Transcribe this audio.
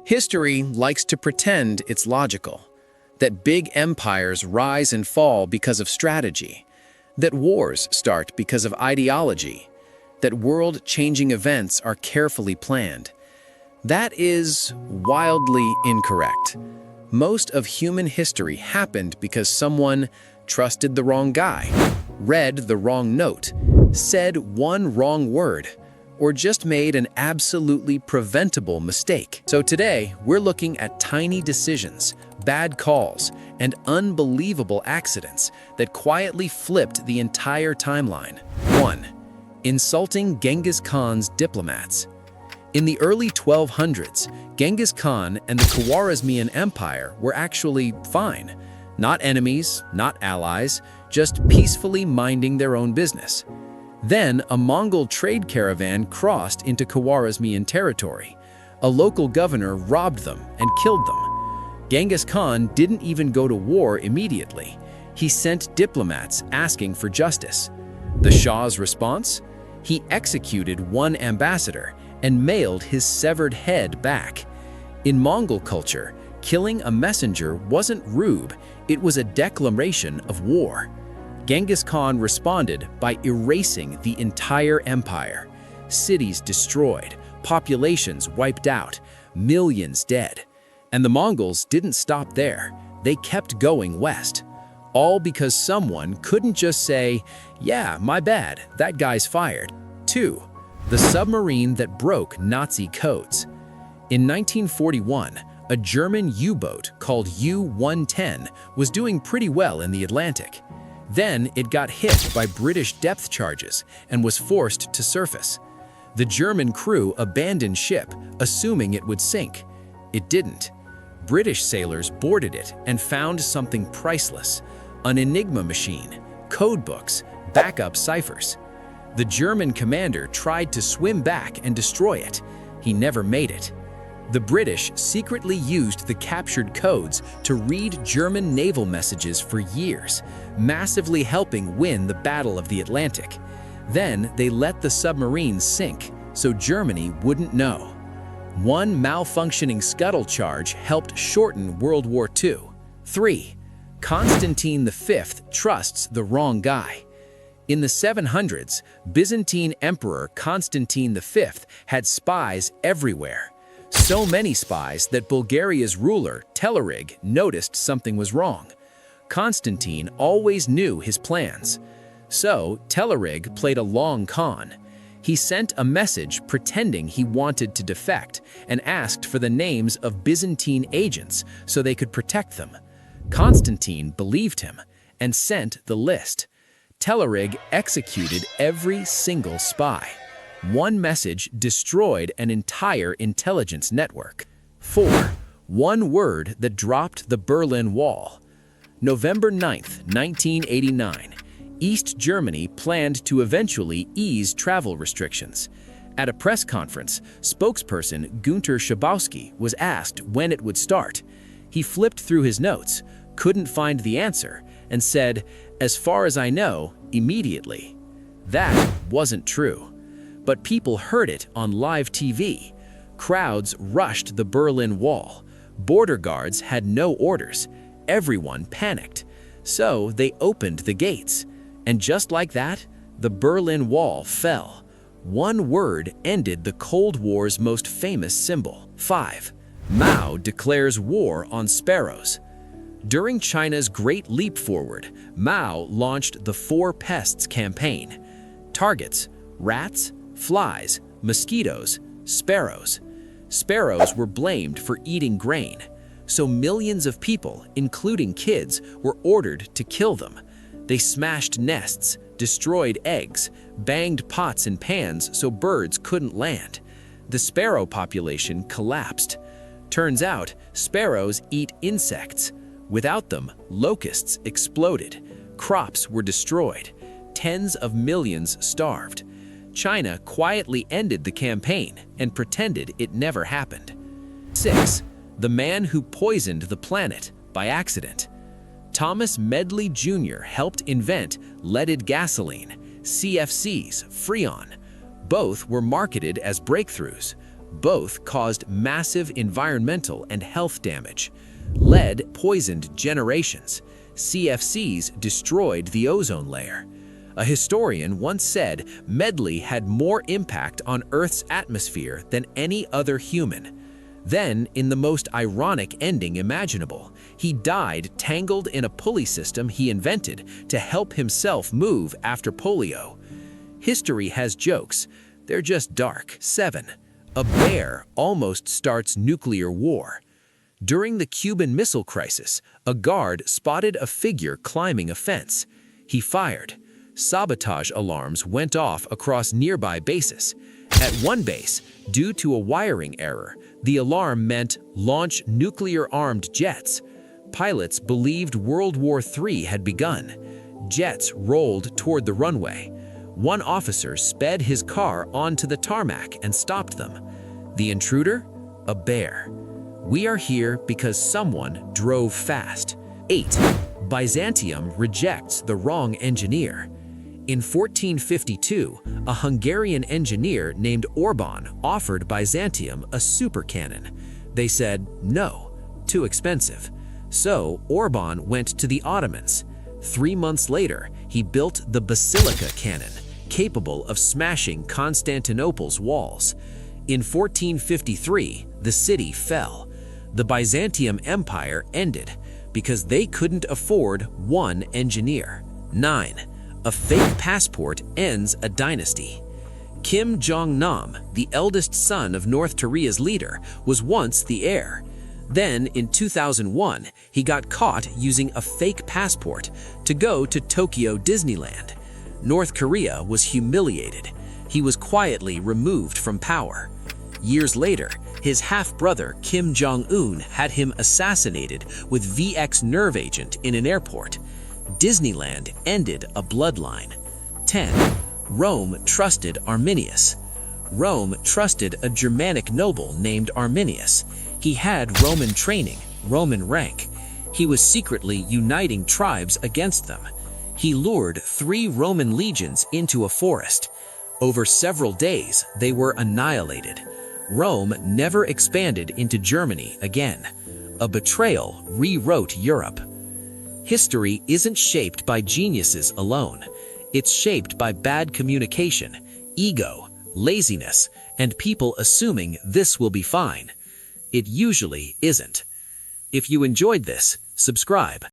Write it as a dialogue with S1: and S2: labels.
S1: History likes to pretend it's logical, that big empires rise and fall because of strategy, that wars start because of ideology, that world-changing events are carefully planned. That is wildly incorrect. Most of human history happened because someone trusted the wrong guy, read the wrong note, said one wrong word, or just made an absolutely preventable mistake. So today, we're looking at tiny decisions, bad calls, and unbelievable accidents that quietly flipped the entire timeline. 1. Insulting Genghis Khan's diplomats. In the early 1200s, Genghis Khan and the Khwarezmian Empire were actually fine. Not enemies, not allies, just peacefully minding their own business. Then, a Mongol trade caravan crossed into Khwarezmian territory. A local governor robbed them and killed them. Genghis Khan didn't even go to war immediately. He sent diplomats asking for justice. The Shah's response? He executed one ambassador and mailed his severed head back. In Mongol culture, killing a messenger wasn't rude, it was a declaration of war. Genghis Khan responded by erasing the entire empire. Cities destroyed, populations wiped out, millions dead. And the Mongols didn't stop there. They kept going west. All because someone couldn't just say, "Yeah, my bad, that guy's fired." 2. The submarine that broke Nazi codes. In 1941, a German U-boat called U-110 was doing pretty well in the Atlantic. Then it got hit by British depth charges and was forced to surface. The German crew abandoned ship, assuming it would sink. It didn't. British sailors boarded it and found something priceless: an Enigma machine, code books, backup ciphers. The German commander tried to swim back and destroy it. He never made it. The British secretly used the captured codes to read German naval messages for years, massively helping win the Battle of the Atlantic. Then they let the submarine sink, so Germany wouldn't know. One malfunctioning scuttle charge helped shorten World War II. 3. Constantine V trusts the wrong guy. In the 700s, Byzantine Emperor Constantine V had spies everywhere. So many spies that Bulgaria's ruler, Telerig, noticed something was wrong. Constantine always knew his plans. So Telerig played a long con. He sent a message pretending he wanted to defect and asked for the names of Byzantine agents so they could protect them. Constantine believed him and sent the list. Telerig executed every single spy. One message destroyed an entire intelligence network. 4. One word that dropped the Berlin Wall. November 9, 1989. East Germany planned to eventually ease travel restrictions. At a press conference, spokesperson Günter Schabowski was asked when it would start. He flipped through his notes, couldn't find the answer, and said, "As far as I know, immediately." That wasn't true. But people heard it on live TV. Crowds rushed the Berlin Wall. Border guards had no orders. Everyone panicked. So they opened the gates. And just like that, the Berlin Wall fell. One word ended the Cold War's most famous symbol. 5. Mao declares war on Sparrows. During China's Great Leap Forward, Mao launched the Four Pests campaign. Targets: rats, flies, mosquitoes, sparrows. Sparrows were blamed for eating grain, so millions of people, including kids, were ordered to kill them. They smashed nests, destroyed eggs, banged pots and pans so birds couldn't land. The sparrow population collapsed. Turns out, sparrows eat insects. Without them, locusts exploded. Crops were destroyed. Tens of millions starved. China quietly ended the campaign and pretended it never happened. 6. The man who poisoned the planet by accident. Thomas Medley Jr. helped invent leaded gasoline, CFCs, Freon. Both were marketed as breakthroughs. Both caused massive environmental and health damage. Lead poisoned generations. CFCs destroyed the ozone layer. A historian once said Medley had more impact on Earth's atmosphere than any other human. Then, in the most ironic ending imaginable, he died tangled in a pulley system he invented to help himself move after polio. History has jokes. They're just dark. 7. A bear almost starts nuclear war. During the Cuban Missile Crisis, a guard spotted a figure climbing a fence. He fired. Sabotage alarms went off across nearby bases. At one base, due to a wiring error, the alarm meant launch nuclear-armed jets. Pilots believed World War III had begun. Jets rolled toward the runway. One officer sped his car onto the tarmac and stopped them. The intruder? A bear. We are here because someone drove fast. 8. Byzantium rejects the wrong engineer. In 1452, a Hungarian engineer named Orban offered Byzantium a supercannon. They said, no, too expensive. So Orban went to the Ottomans. 3 months later, he built the Basilica cannon, capable of smashing Constantinople's walls. In 1453, the city fell. The Byzantium Empire ended because they couldn't afford one engineer. 9. A fake passport ends a dynasty. Kim Jong-nam, the eldest son of North Korea's leader, was once the heir. Then, in 2001, he got caught using a fake passport to go to Tokyo Disneyland. North Korea was humiliated. He was quietly removed from power. Years later, his half-brother Kim Jong-un had him assassinated with VX nerve agent in an airport. Disneyland ended a bloodline. 10. Rome trusted Arminius. Rome trusted a Germanic noble named Arminius. He had Roman training, Roman rank. He was secretly uniting tribes against them. He lured 3 Roman legions into a forest. Over several days, they were annihilated. Rome never expanded into Germany again. A betrayal rewrote Europe. History isn't shaped by geniuses alone. It's shaped by bad communication, ego, laziness, and people assuming this will be fine. It usually isn't. If you enjoyed this, subscribe.